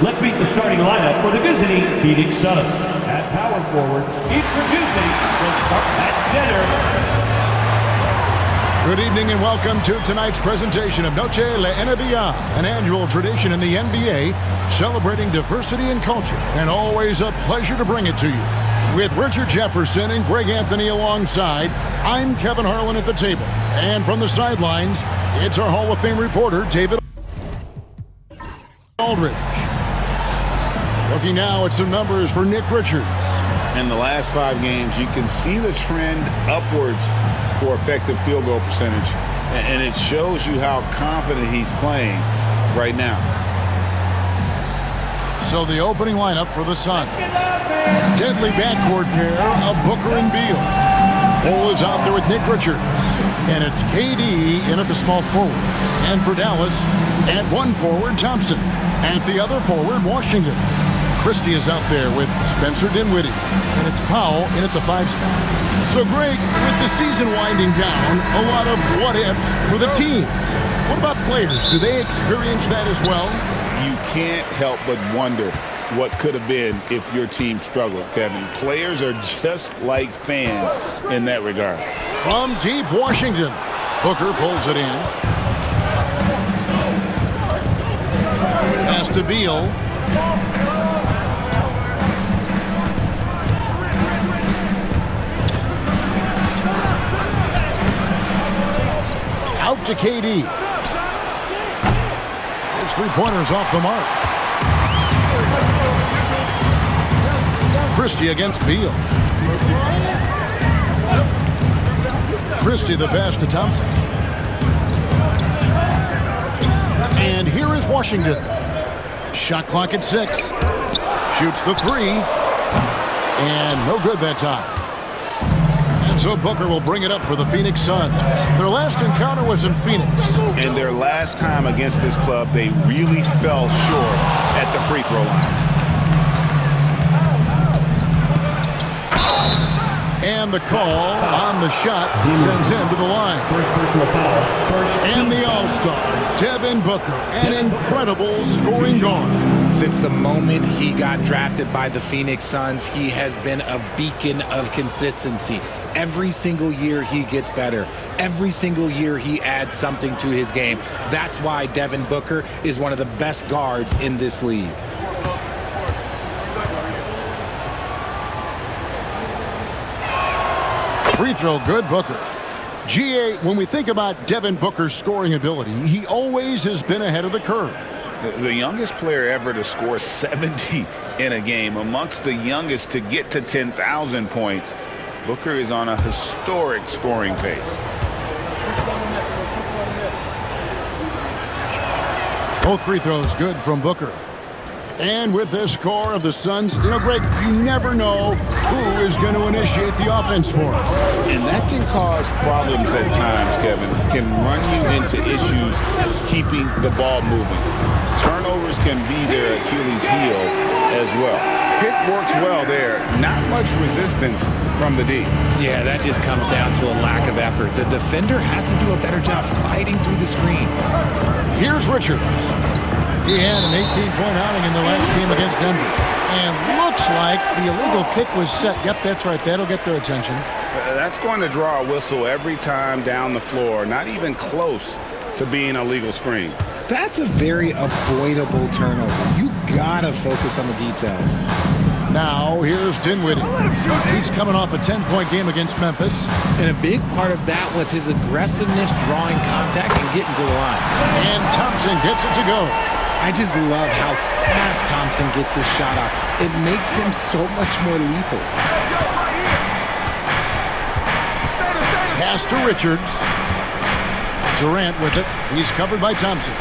Let's meet the starting lineup for the visiting Phoenix Suns. At power forward, introducing the start at center. Good evening and welcome to tonight's presentation of Noche La NBA, an annual tradition in the NBA celebrating diversity and culture, and always a pleasure to bring it to you. With Richard Jefferson and Greg Anthony alongside, I'm Kevin Harlan at the table. And from the sidelines, it's our Hall of Fame reporter, David Aldridge. Looking now at some numbers for Nick Richards. In the last 5 games, you can see the trend upwards for effective field goal percentage, and it shows you how confident he's playing right now. So the opening lineup for the Suns. Deadly backcourt pair of Booker and Beal. Cole is out there with Nick Richards. And it's KD in at the small forward. And for Dallas, at one forward, Thompson. At the other forward, Washington. Christie is out there with Spencer Dinwiddie. And it's Powell in at the 5 spot. So, Greg, with the season winding down, a lot of what-ifs for the team. What about players? Do they experience that as well? You can't help but wonder what could have been if your team struggled, Kevin. Players are just like fans in that regard. From deep Washington, Booker pulls it in. Pass to Beal. Out to KD. His three-pointers off the mark. Christie against Beal. Christie the pass to Thompson. And here is Washington. Shot clock at 6. Shoots the 3. And no good that time. And so Booker will bring it up for the Phoenix Suns. Their last encounter was in Phoenix. And their last time against this club, they really fell short at the free throw line. And the call on the shot sends him to the line. First personal foul. And the All-Star, Devin Booker, an incredible scoring guard. Since the moment he got drafted by the Phoenix Suns, he has been a beacon of consistency. Every single year he gets better. Every single year he adds something to his game. That's why Devin Booker is one of the best guards in this league. Free throw good, Booker. GA, when we think about Devin Booker's scoring ability, he always has been ahead of the curve. The youngest player ever to score 70 in a game, amongst the youngest to get to 10,000 points. Booker is on a historic scoring pace. Both free throws good from Booker. And with this score of the Suns, Greg, you never know who is going to initiate the offense for him. And that can cause problems at times, Kevin. Can run you into issues keeping the ball moving. Turnovers can be their Achilles heel as well. Pick works well there. Not much resistance from the D. Yeah, that just comes down to a lack of effort. The defender has to do a better job fighting through the screen. Here's Richards. He had an 18-point outing in the last game against Denver. And looks like the illegal kick was set. Yep, that's right. That'll get their attention. That's going to draw a whistle every time down the floor. Not even close to being a legal screen. That's a very avoidable turnover. You gotta focus on the details. Now, here's Dinwiddie. He's coming off a 10-point game against Memphis. And a big part of that was his aggressiveness, drawing contact, and getting to the line. And Thompson gets it to go. I just love how fast Thompson gets his shot out. It makes him so much more lethal. Pass to Richards. Durant with it. He's covered by Thompson.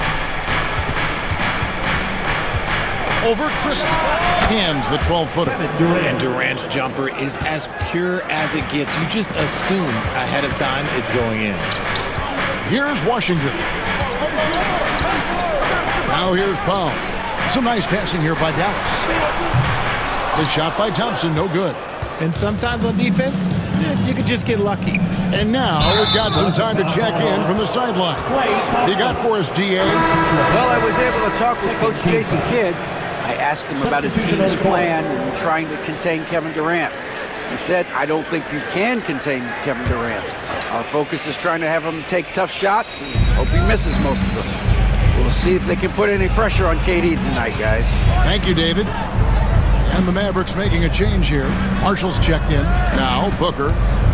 Over Christie. Hands the 12-footer. And Durant's jumper is as pure as it gets. You just assume ahead of time it's going in. Here's Washington. Now here's Powell. Some nice passing here by Dallas. The shot by Thompson, no good. And sometimes on defense, you could just get lucky. And now we've got some time to check in from the sideline. You got for us, DA? Well, I was able to talk with Coach Jason Kidd. I asked him about his team's plan and trying to contain Kevin Durant. He said, I don't think you can contain Kevin Durant. Our focus is trying to have him take tough shots and hope he misses most of them. We'll see if they can put any pressure on KD tonight, guys. Thank you, David. And the Mavericks making a change here. Marshall's checked in. Now Booker,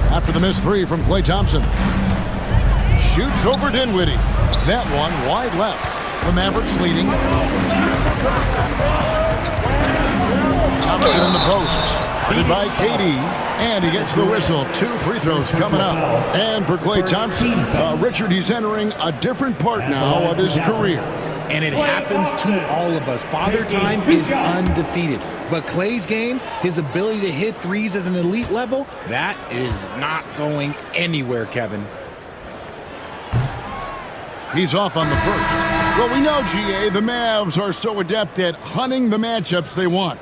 after the missed three from Klay Thompson. Shoots over Dinwiddie. That one wide left. The Mavericks leading. Thompson in the post. Guarded by KD. And he gets the whistle. 2 free throws coming up. And for Klay Thompson, Richard, he's entering a different part now of his career. And it happens to all of us. Father Time is undefeated. But Klay's game, his ability to hit threes as an elite level, that is not going anywhere, Kevin. He's off on the first. Well, we know, GA, the Mavs are so adept at hunting the matchups they want.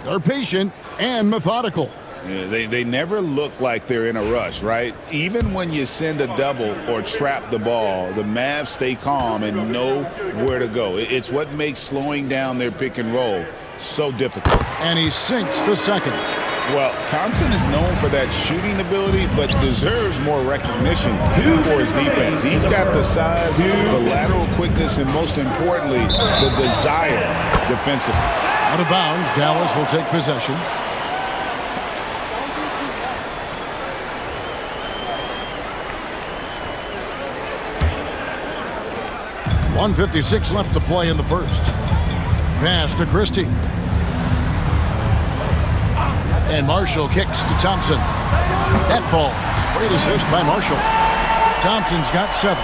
They're patient and methodical. Yeah, they never look like they're in a rush, right? Even when you send a double or trap the ball, the Mavs stay calm and know where to go. It's what makes slowing down their pick and roll so difficult. And he sinks the second. Well, Thompson is known for that shooting ability, but deserves more recognition for his defense. He's got the size, the lateral quickness, and most importantly, the desire defensively. Out of bounds, Dallas will take possession. .156 left to play in the first. Pass to Christie. And Marshall kicks to Thompson. That ball. Great assist by Marshall. Thompson's got 7.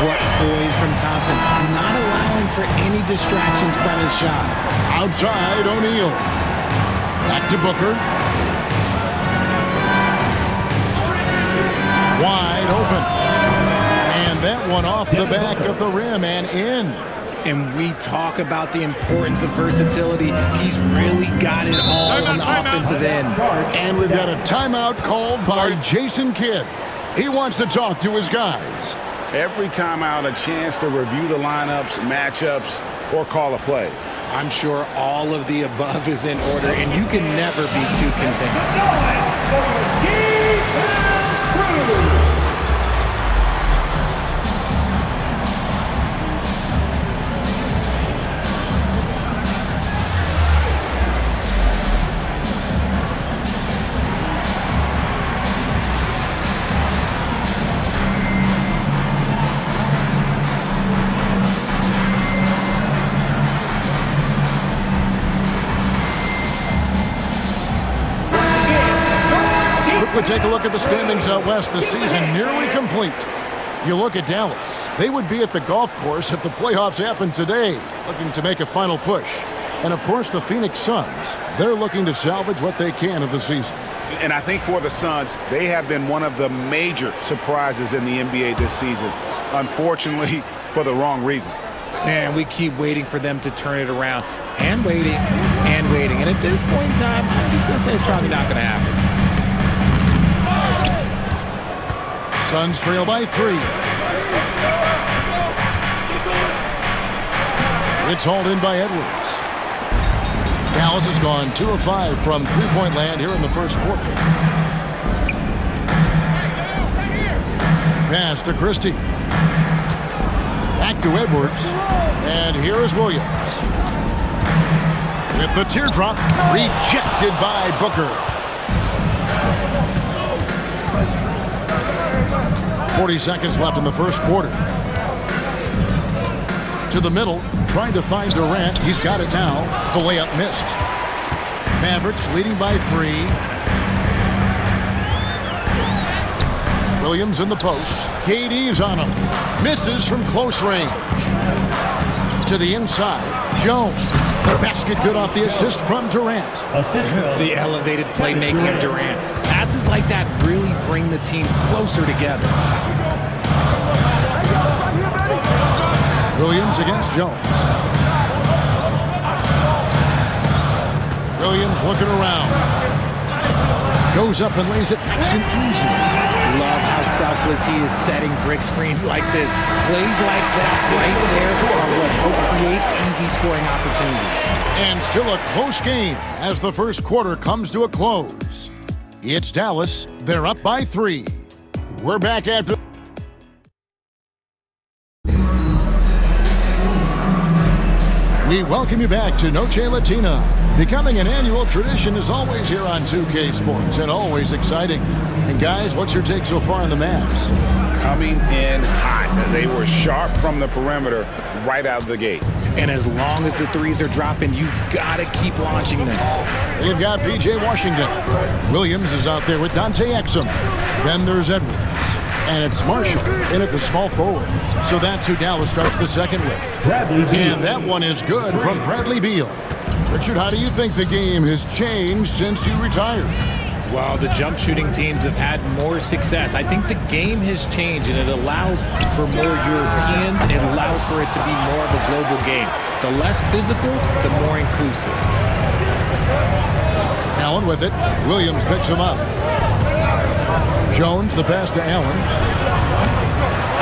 What poise from Thompson. Not allowing for any distractions from his shot. Outside, O'Neal. Back to Booker. Wide open. And that one off the back of the rim and in. And we talk about the importance of versatility. He's really got it all on the offensive end. And we've got a timeout called by Jason Kidd. He wants to talk to his guys. Every timeout, a chance to review the lineups, matchups, or call a play. I'm sure all of the above is in order, and you can never be too content. Take a look at the standings out west. The season nearly complete. You look at Dallas. They would be at the golf course if the playoffs happened today, looking to make a final push. And, of course, the Phoenix Suns. They're looking to salvage what they can of the season. And I think for the Suns, they have been one of the major surprises in the NBA this season. Unfortunately, for the wrong reasons. And we keep waiting for them to turn it around. And waiting, and waiting. And at this point in time, I'm just going to say it's probably not going to happen. Suns trail by 3. It's hauled in by Edwards. Dallas has gone 2 of 5 from three-point land here in the first quarter. Pass to Christie. Back to Edwards. And here is Williams. With the teardrop, rejected by Booker. 40 seconds left in the first quarter. To the middle, trying to find Durant. He's got it now. The layup missed. Mavericks leading by 3. Williams in the post. KD's on him. Misses from close range. To the inside. Jones. The basket good off the assist from Durant. The elevated playmaking of Durant. Passes like that really bring the team closer together. Williams against Jones. Williams looking around. Goes up and lays it nice and easy. Love how selfless he is setting brick screens like this. Plays like that right there are what help create easy easy scoring opportunities. And still a close game as the first quarter comes to a close. It's Dallas. They're up by 3. We're back after. We welcome you back to Noche Latina. Becoming an annual tradition is always here on 2K Sports and always exciting. And guys, what's your take so far on the Mavs? Coming in hot. They were sharp from the perimeter right out of the gate. And as long as the threes are dropping, you've got to keep launching them. They've got P.J. Washington. Williams is out there with Dante Exum. Then there's Edwards. And it's Marshall in at the small forward. So that's who Dallas starts the second with. Bradley Beal. And that one is good from Bradley Beal. Richard, how do you think the game has changed since you retired? Well, the jump shooting teams have had more success. I think the game has changed, and it allows for more Europeans. It allows for it to be more of a global game. The less physical, the more inclusive. Allen with it. Williams picks him up. Jones, the pass to Allen.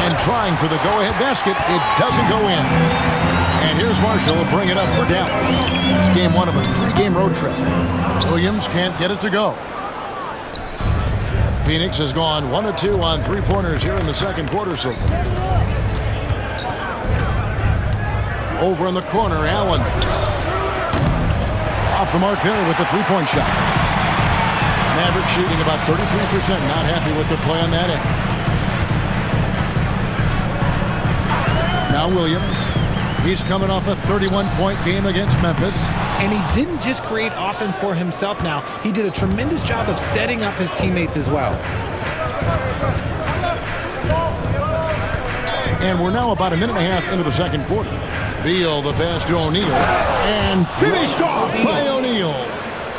And trying for the go-ahead basket. It doesn't go in. And here's Marshall to bring it up for Dallas. It's game 1 of a 3-game road trip. Williams can't get it to go. Phoenix has gone 1 of 2 on 3-pointers here in the second quarter so far. Over in the corner, Allen. Off the mark there with the 3-point shot. Mavericks shooting about 33%. Not happy with their play on that end. Now Williams. He's coming off a 31-point game against Memphis. And he didn't just create offense for himself now. He did a tremendous job of setting up his teammates as well. And we're now about a minute and a half into the second quarter. Beal, the pass to O'Neal. And finished off by O'Neal.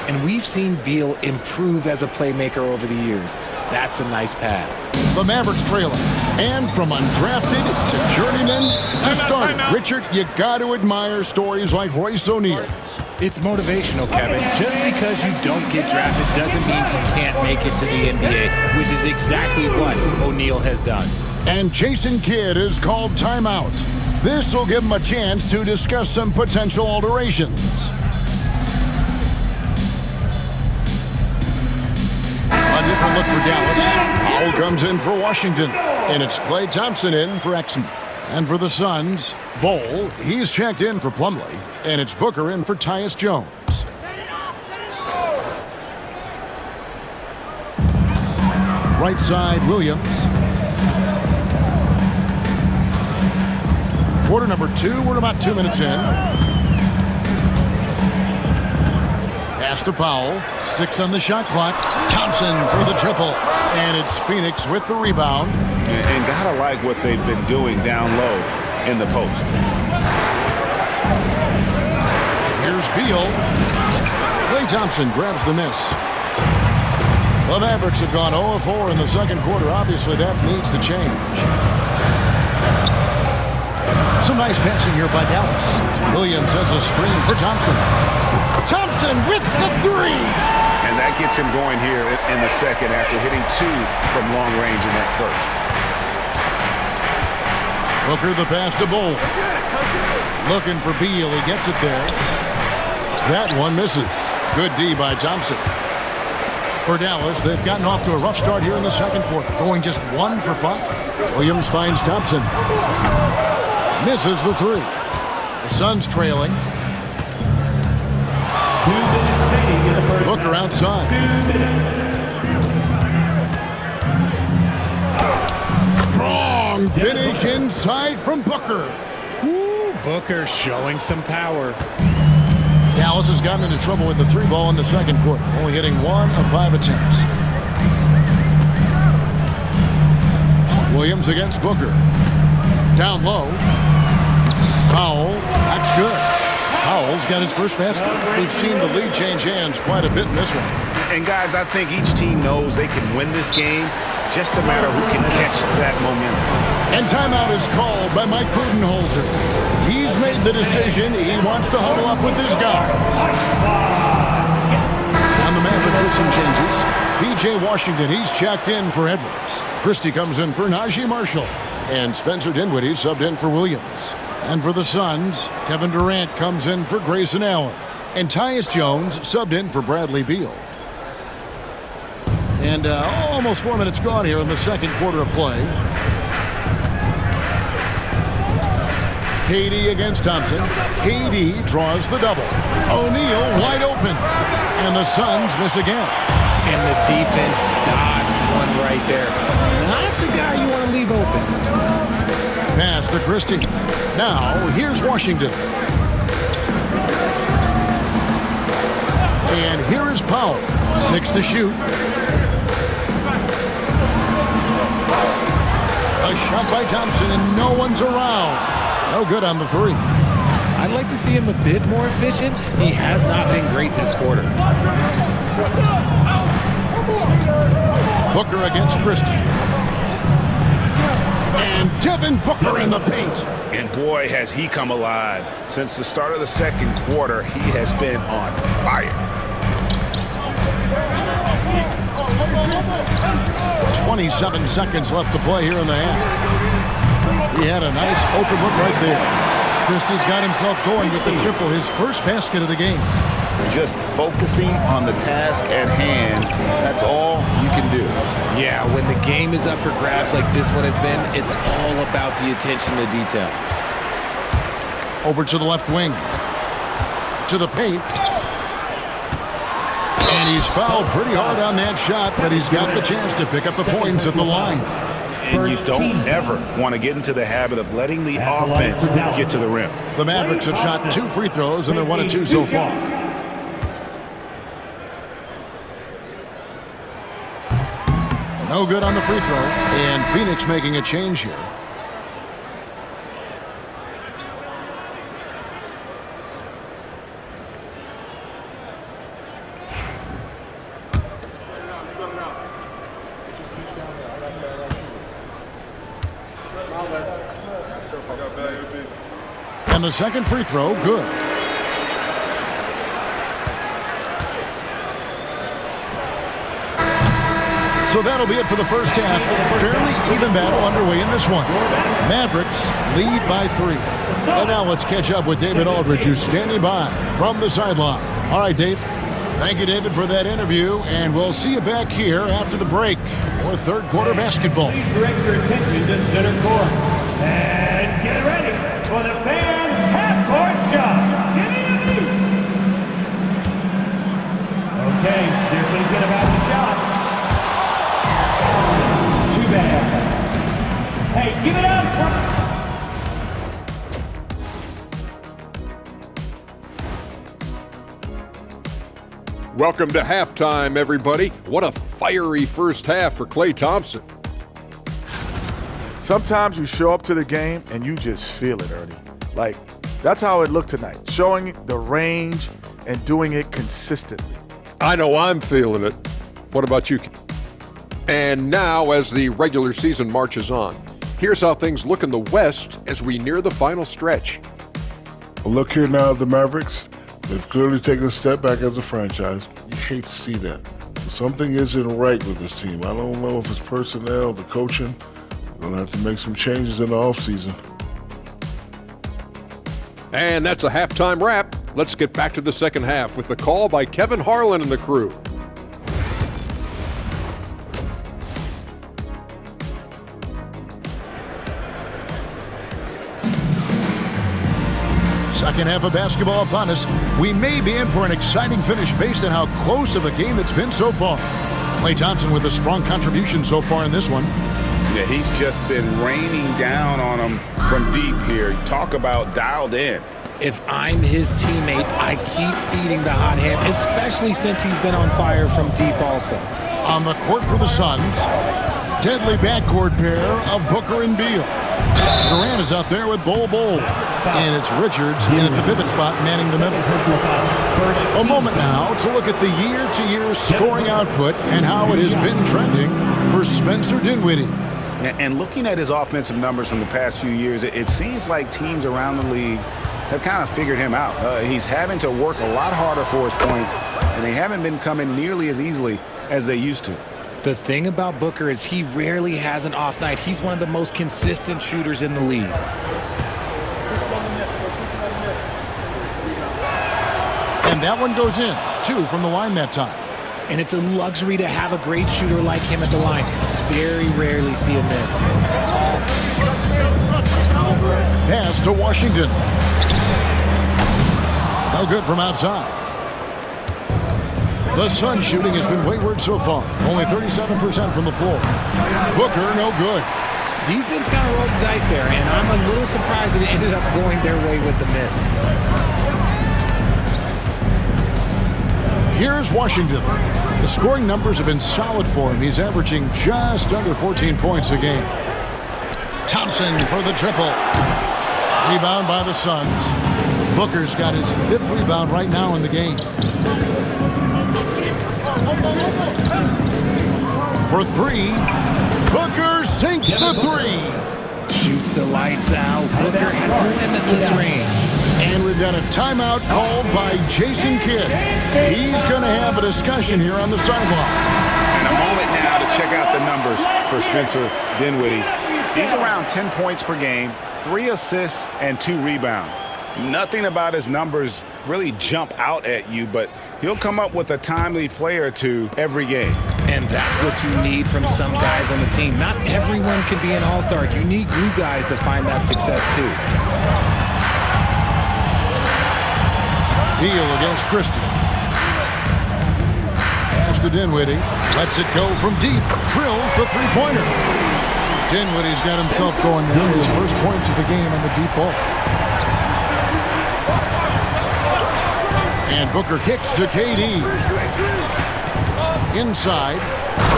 And we've seen Beal improve as a playmaker over the years. That's a nice pass. The Mavericks trailing. And from undrafted to journeyman to starter. Richard, you got to admire stories like Royce O'Neal. It's motivational, Kevin. Just because you don't get drafted doesn't mean you can't make it to the NBA, which is exactly what O'Neal has done. And Jason Kidd is called timeout. This will give him a chance to discuss some potential alterations. A different look for Dallas. Powell comes in for Washington. And it's Klay Thompson in for Exum. And for the Suns, Bol, he's checked in for Plumlee. And it's Booker in for Tyus Jones. Right side, Williams. Quarter number 2, we're about 2 minutes in. Pass to Powell, 6 on the shot clock. Thompson for the triple. And it's Phoenix with the rebound. And gotta like what they've been doing down low in the post. Here's Beal. Klay Thompson grabs the miss. The Mavericks have gone 0-4 in the second quarter. Obviously, that needs to change. Some nice passing here by Dallas. Williams has a screen for Thompson. Thompson with the 3. And that gets him going here in the second after hitting 2 from long range in that first. Booker the pass to Bol. Looking for Beal. He gets it there. That one misses. Good D by Thompson. For Dallas, they've gotten off to a rough start here in the second quarter, going just 1 for 5. Williams finds Thompson. Misses the 3. The Suns trailing. 2 minutes remaining in the first. Booker outside. Strong finish inside from Booker. Ooh, Booker showing some power. Dallas has gotten into trouble with the 3 ball in the second quarter, only hitting 1 of 5 attempts. Williams against Booker. Down low. Powell, that's good. Powell's got his first basket. We've seen the lead change hands quite a bit in this one. And guys, I think each team knows they can win this game. Just a matter who can catch that momentum. And timeout is called by Mike Budenholzer. He's made the decision. He wants to huddle up with his guys. On the Mavericks with some changes. P.J. Washington, he's checked in for Edwards. Christie comes in for Najee Marshall. And Spencer Dinwiddie subbed in for Williams. And for the Suns, Kevin Durant comes in for Grayson Allen. And Tyus Jones subbed in for Bradley Beal. And almost 4 minutes gone here in the second quarter of play. KD against Thompson. KD draws the double. O'Neal wide open. And the Suns miss again. And the defense dodged one right there. Not the guy you want to leave open. Pass to Christie. Now, here's Washington. And here is Powell. 6 to shoot. A shot by Thompson, and no one's around. No good on the three. I'd like to see him a bit more efficient. He has not been great this quarter. Booker against Christie. And Devin Booker in the paint. And boy, has he come alive. Since the start of the second quarter, he has been on fire. 27 seconds left to play here in the half. He had a nice open look right there. Christie's got himself going with the triple, his first basket of the game. Just focusing on the task at hand, that's all you can do. Yeah, when the game is up for grabs like this one has been, it's all about the attention to detail. Over to the left wing. To the paint. And he's fouled pretty hard on that shot, but he's got the chance to pick up the points at the line. And you don't ever want to get into the habit of letting the offense get to the rim. The Mavericks have shot 2 free throws, and they're 1 of 2 so far. No good on the free throw, and Phoenix making a change here. And the second free throw, good. So that'll be it for the first half. Fairly even battle underway in this one. Mavericks lead by 3. And now let's catch up with David Aldridge, who's standing by from the sideline. All right, Dave. Thank you, David, for that interview. And we'll see you back here after the break for third quarter basketball. Please direct your attention to center court. And get ready for the fan half-court shot. Okay, they're thinking about the shot. Too bad. Hey, give it up. Welcome to halftime, everybody. What a fiery first half for Klay Thompson. Sometimes you show up to the game and you just feel it, Ernie. Like, that's how it looked tonight, showing the range and doing it consistently. I know I'm feeling it. What about you? And now, as the regular season marches on, here's how things look in the West as we near the final stretch. Well, look here now at the Mavericks. They've clearly taken a step back as a franchise. You hate to see that. Something isn't right with this team. I don't know if it's personnel, the coaching. We're going to have to make some changes in the offseason. And that's a halftime wrap. Let's get back to the second half with the call by Kevin Harlan and the crew. Second half of basketball upon us. We may be in for an exciting finish based on how close of a game it's been so far. Klay Thompson with a strong contribution so far in this one. Yeah, he's just been raining down on him from deep here. Talk about dialed in. If I'm his teammate, I keep feeding the hot hand, especially since he's been on fire from deep also. On the court for the Suns, deadly backcourt pair of Booker and Beal. Durant is out there with Bol. And it's Richards in at the pivot spot, manning the middle. A moment now to look at the year-to-year scoring output and how it has been trending for Spencer Dinwiddie. And looking at his offensive numbers from the past few years, it seems like teams around the league have kind of figured him out. He's having to work a lot harder for his points, and they haven't been coming nearly as easily as they used to. The thing about Booker is he rarely has an off night. He's one of the most consistent shooters in the league. And that one goes in. 2 from the line that time. And it's a luxury to have a great shooter like him at the line. Very rarely see a miss. Pass to Washington. No good from outside. The Suns shooting has been wayward so far. Only 37% from the floor. Booker, no good. Defense kind of rolled the dice there, and I'm a little surprised that it ended up going their way with the miss. Here's Washington. The scoring numbers have been solid for him. He's averaging just under 14 points a game. Thompson for the triple. Rebound by the Suns. Booker's got his 5th rebound right now in the game. For 3, Booker sinks the 3. Shoots the lights out. Booker has limitless range. And we've got a timeout called by Jason Kidd. He's going to have a discussion here on the sideline. And a moment now to check out the numbers for Spencer Dinwiddie. He's around 10 points per game, 3 assists, and 2 rebounds. Nothing about his numbers really jump out at you, but he'll come up with a timely play or two every game. And that's what you need from some guys on the team. Not everyone can be an all-star. You need glue guys to find that success too. Beal against Christie. Pass to Dinwiddie. Lets it go from deep. Drills the three-pointer. Dinwiddie's got himself going there. His first points of the game on the deep ball. And Booker kicks to KD. Inside.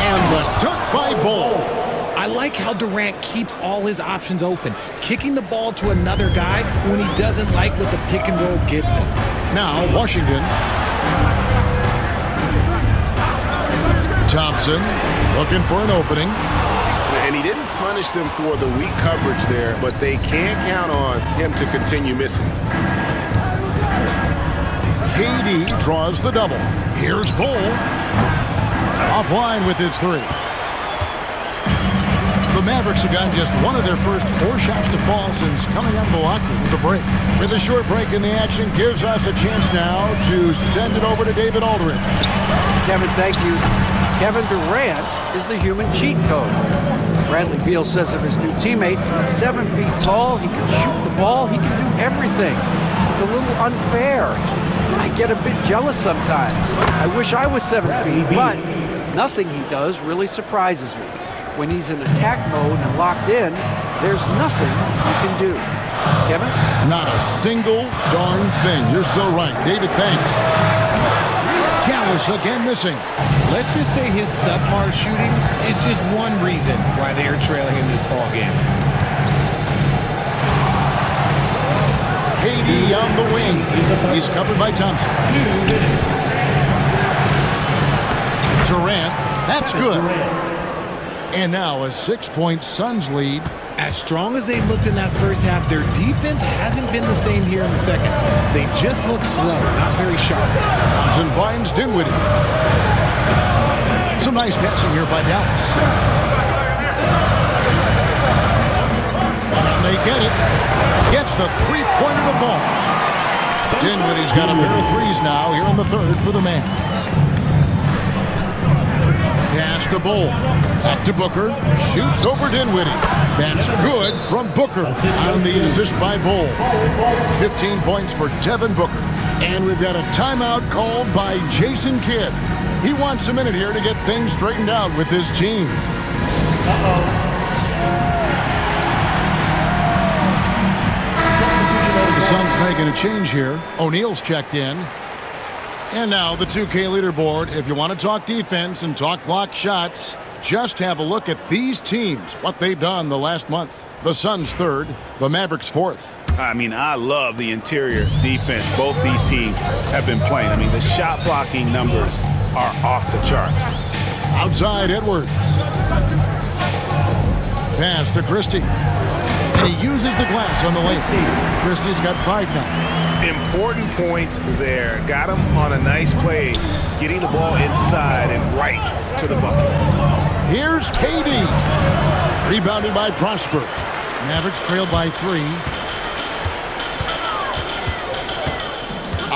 And the dunk by Bol. I like how Durant keeps all his options open, kicking the ball to another guy when he doesn't like what the pick and roll gets him. Now Washington. Thompson looking for an opening. And he didn't punish them for the weak coverage there, but they can't count on him to continue missing. KD draws the double. Here's Bol. Offline with his 3. The Mavericks have gotten just one of their first 4 shots to fall since coming out of the locker room with the break. With a short break in the action, gives us a chance now to send it over to David Aldridge. Kevin, thank you. Kevin Durant is the human cheat code. Bradley Beal says of his new teammate, he's 7 feet tall, he can shoot the ball, he can do everything. It's a little unfair. I get a bit jealous sometimes. I wish I was 7 feet, but nothing he does really surprises me. When he's in attack mode and locked in, there's nothing you can do. Kevin? Not a single darn thing. You're so right. David, thanks. Dallas again missing. Let's just say his subpar shooting is just one reason why they are trailing in this ball game. KD on the wing. He's covered by Thompson. Durant, that's good. And now a 6-point Suns lead. As strong as they looked in that first half, their defense hasn't been the same here in the second. They just look slow, not very sharp. Thompson finds Dinwiddie. Some nice passing here by Dallas. And they get it. Gets the three-pointer to fall. Dinwiddie's got a pair of threes now here in the third for the Mavs. Pass to Bol. Back to Booker. Shoots over Dinwiddie. That's good from Booker on the assist by Bol. 15 points for Devin Booker. And we've got a timeout called by Jason Kidd. He wants a minute here to get things straightened out with his team. The Suns making a change here. O'Neal's checked in. And now the 2K leaderboard. If you want to talk defense and talk block shots, just have a look at these teams, what they've done the last month. The Suns 3rd, the Mavericks 4th. I mean, I love the interior defense both these teams have been playing. I mean, the shot blocking numbers are off the charts. Outside Edwards. Pass to Christie. And he uses the glass on the lane. Christie's got 5 now. Important points there. Got him on a nice play, getting the ball inside and right to the bucket. Here's KD. Rebounded by Prosper. Mavericks trailed by 3.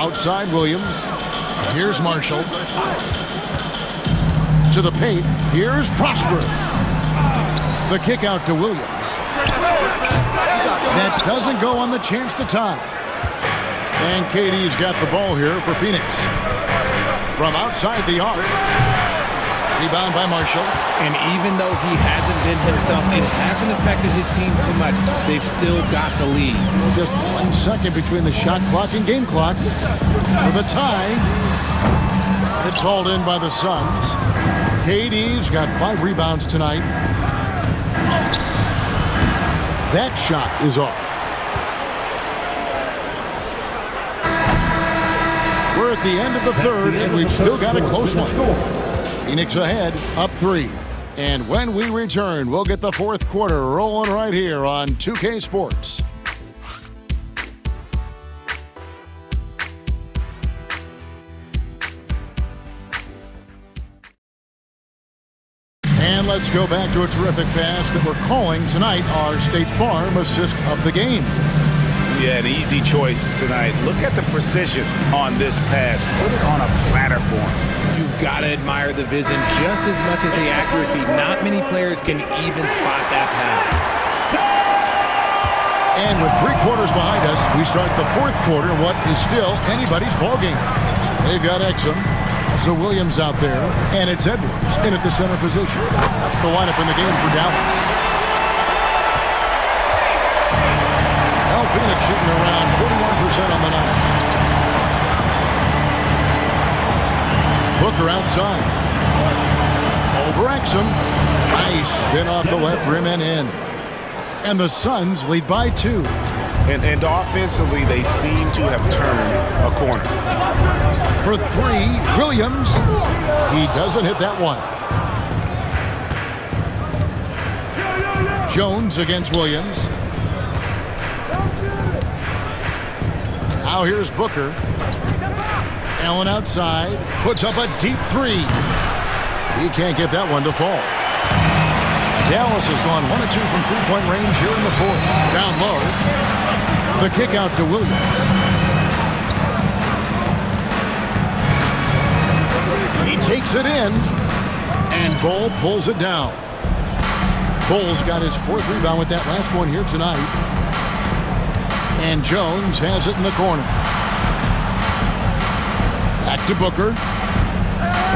Outside Williams. Here's Marshall. To the paint. Here's Prosper. The kick out to Williams. That doesn't go on the chance to tie. And KD's got the ball here for Phoenix. From outside the arc. Rebound by Marshall. And even though he hasn't been himself, it hasn't affected his team too much. They've still got the lead. Just 1 second between the shot clock and game clock. For the tie. It's hauled in by the Suns. KD's got 5 rebounds tonight. That shot is off. We're at the end of the third, and we've still got a close one. Phoenix ahead, up 3. And when we return, we'll get the fourth quarter rolling right here on 2K Sports. And let's go back to a terrific pass that we're calling tonight our State Farm assist of the game. Yeah, an easy choice tonight. Look at the precision on this pass. Put it on a platter for him. You've got to admire the vision just as much as the accuracy. Not many players can even spot that pass. And with 3 quarters behind us, we start the fourth quarter, what is still anybody's ballgame. They've got Exum, so Williams out there, and it's Edwards in at the center position. That's the lineup in the game for Dallas. Well, Phoenix shooting around 41% on the night. Booker outside. Over Exum. Nice spin off the left rim and in. And the Suns lead by 2. And offensively, they seem to have turned a corner. For 3, Williams. He doesn't hit that one. Jones against Williams. Now here's Booker. Allen outside. Puts up a deep 3. He can't get that one to fall. Dallas has gone 1 of 2 from three-point range here in the fourth. Down low. The kick out to Williams. He takes it in. And Bull pulls it down. Bull's got his 4th rebound with that last one here tonight. And Jones has it in the corner. Back to Booker.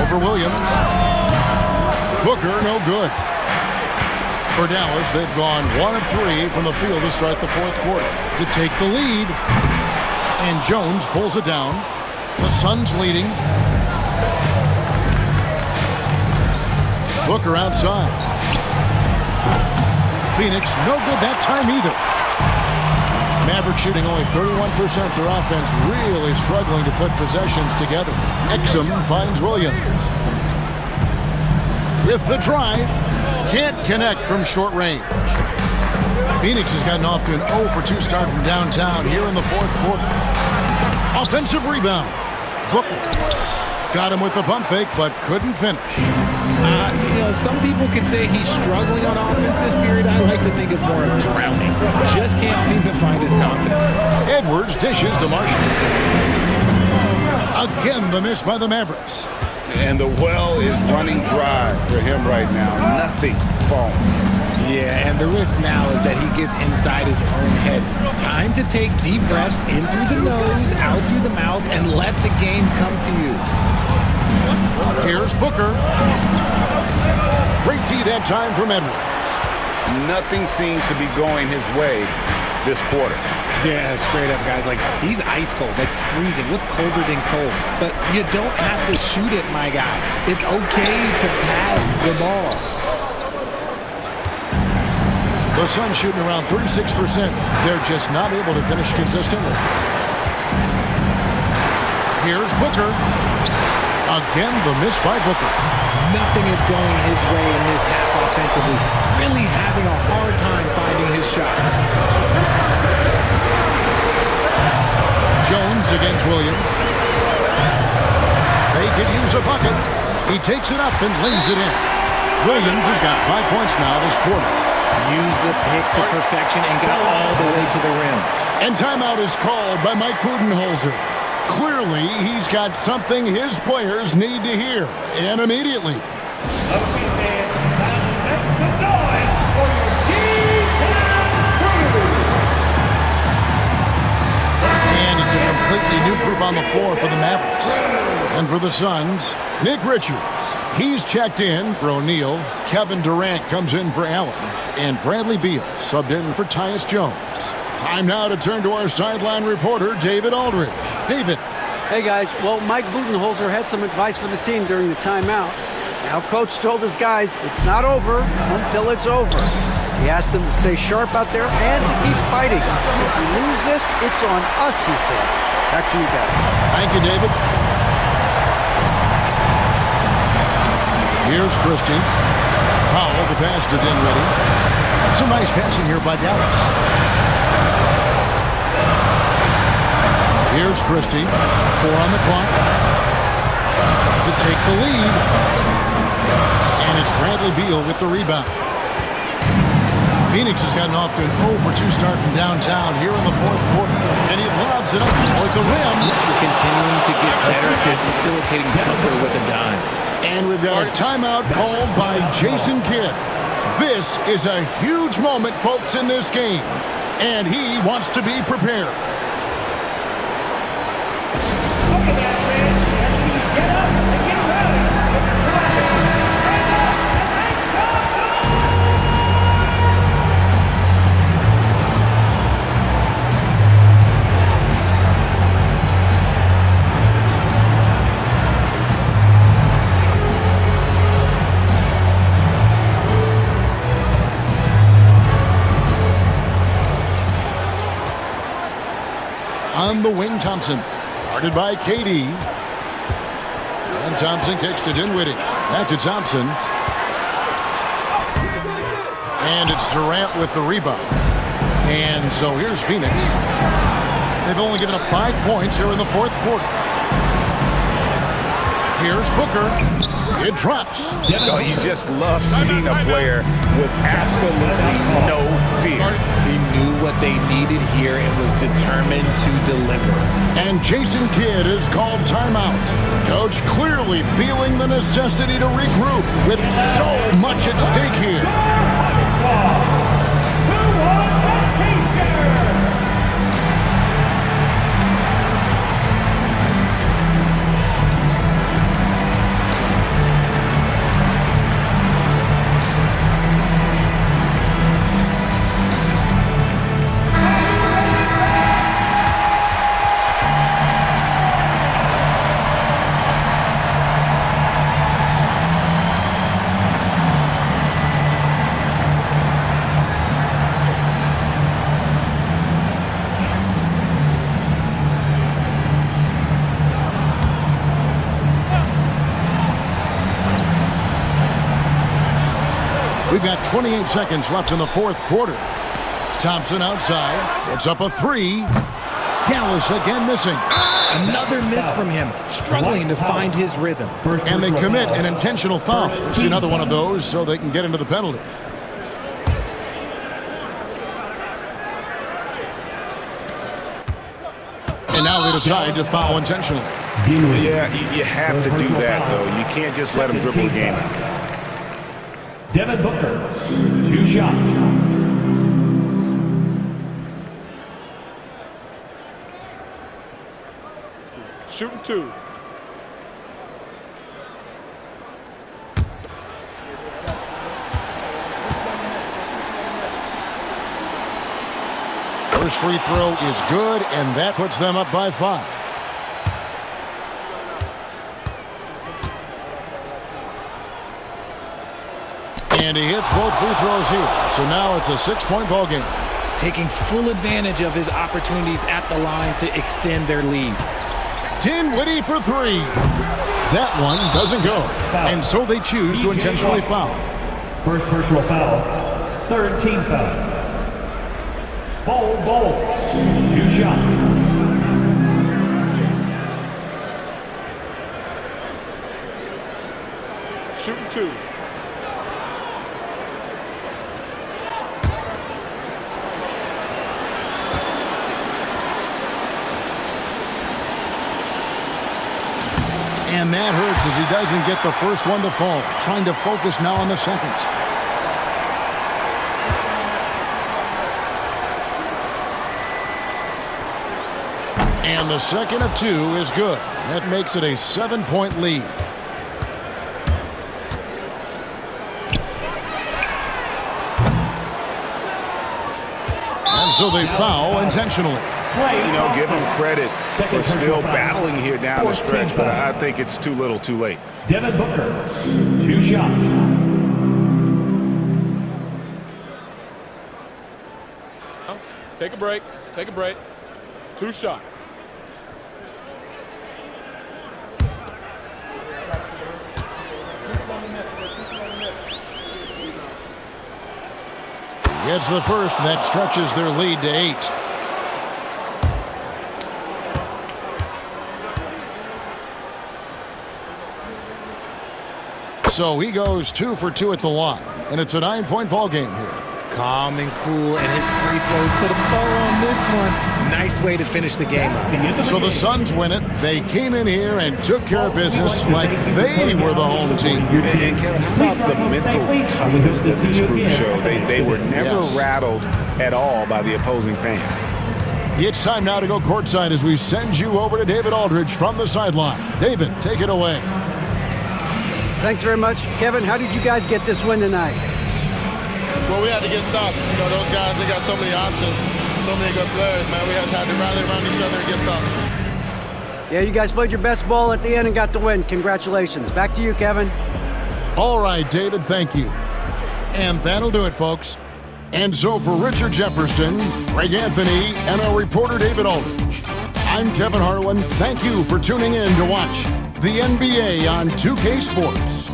Over Williams. Booker, no good. For Dallas, they've gone 1 of 3 from the field to start the fourth quarter to take the lead. And Jones pulls it down. The Suns leading. Booker outside. Phoenix, no good that time either. Mavericks shooting only 31%. Their offense really struggling to put possessions together. Exum finds Williams. With the drive, can't connect from short range. Phoenix has gotten off to an 0 for 2 start from downtown here in the fourth quarter. Offensive rebound. Booker got him with the pump fake, but couldn't finish. Some people could say he's struggling on offense this period. I like to think of more of drowning. Just can't seem to find his confidence. Edwards dishes to Marshall. Again, the miss by the Mavericks. And the well is running dry for him right now. Nothing falling. Yeah, and the risk now is that he gets inside his own head. Time to take deep breaths in through the nose, out through the mouth, and let the game come to you. Here's Booker. Great D that time from Edwards. Nothing seems to be going his way this quarter. Yeah, straight up, guys. Like, he's ice cold, like freezing. What's colder than cold? But you don't have to shoot it, my guy. It's okay to pass the ball. The Suns shooting around 36%. They're just not able to finish consistently. Here's Booker. Again, the miss by Booker. Nothing is going his way in this half offensively. Really having a hard time finding his shot. Jones against Williams. They could use a bucket. He takes it up and lays it in. Williams has got 5 points now this quarter. Use the pick to perfection and got all the way to the rim. And timeout is called by Mike Budenholzer. Clearly, he's got something his players need to hear, and immediately. And it's a completely new group on the floor for the Mavericks. And for the Suns, Nick Richards. He's checked in for O'Neal. Kevin Durant comes in for Allen. And Bradley Beal subbed in for Tyus Jones. Time now to turn to our sideline reporter, David Aldridge. David. Hey, guys. Well, Mike Budenholzer had some advice for the team during the timeout. Now, Coach told his guys it's not over until it's over. He asked them to stay sharp out there and to keep fighting. If we lose this, it's on us, he said. Back to you guys. Thank you, David. Here's Christie. Powell, the pass to Dinwiddie. Some nice passing here by Dallas. Here's Christie. 4 on the clock to take the lead. And it's Bradley Beal with the rebound. Phoenix has gotten off to an 0-for-2 start from downtown here in the fourth quarter. And he lobs it up toward the rim. Continuing to get better at facilitating Booker with a dime. And we've got a timeout called by Jason Kidd. This is a huge moment, folks, in this game. And he wants to be prepared. On the wing, Thompson. Guarded by KD. And Thompson kicks to Dinwiddie. Back to Thompson. And it's Durant with the rebound. And so here's Phoenix. They've only given up 5 points here in the fourth quarter. Here's Booker. It drops. Oh, you just love seeing a player with absolutely no fear. He knew what they needed here and was determined to deliver. And Jason Kidd is called timeout. Coach clearly feeling the necessity to regroup with so much at stake here. We've got 28 seconds left in the fourth quarter. Thompson outside. It's up a 3. Dallas again missing. Another miss from him, struggling to find his rhythm. And they commit an intentional foul. See another one of those so they can get into the penalty. And now they decide to foul intentionally. Yeah, you have to do that, though. You can't just let him dribble the game out. Devin Booker, 2 shots. Shooting 2. First free throw is good, and that puts them up by 5. And he hits both free throws here. So now it's a 6-point ball game. Taking full advantage of his opportunities at the line to extend their lead. Dinwiddie for 3. That one doesn't go. And so they choose to intentionally foul. First personal foul. Third team foul. Ball. 2 shots. Shooting 2. And that hurts as he doesn't get the first one to fall. Trying to focus now on the second. And the second of two is good. That makes it a 7-point lead. And so they foul intentionally. You know, give him credit for still battling here down the stretch, but I think it's too little too late. Devin Booker, 2 shots. Take a break. Take a break. 2 shots. Gets the first, and that stretches their lead to 8. So he goes 2 for 2 at the line, and it's a 9-point ball game here. Calm and cool, and his free throw put a bow on this one. Nice way to finish the game up. So the Suns win it. They came in here and took care of business like they were the home team. And Kevin, how about the mental toughness that this group showed? They were never rattled at all by the opposing fans. It's time now to go courtside as we send you over to David Aldridge from the sideline. David, take it away. Thanks very much. Kevin, how did you guys get this win tonight? Well, we had to get stops. You know, those guys, they got so many options, so many good players, man. We just had to rally around each other and get stops. Yeah, you guys played your best ball at the end and got the win. Congratulations. Back to you, Kevin. All right, David, thank you. And that'll do it, folks. And so for Richard Jefferson, Greg Anthony, and our reporter David Aldridge, I'm Kevin Harlan. Thank you for tuning in to watch the NBA on 2K Sports.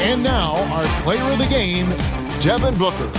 And now, our player of the game, Devin Booker.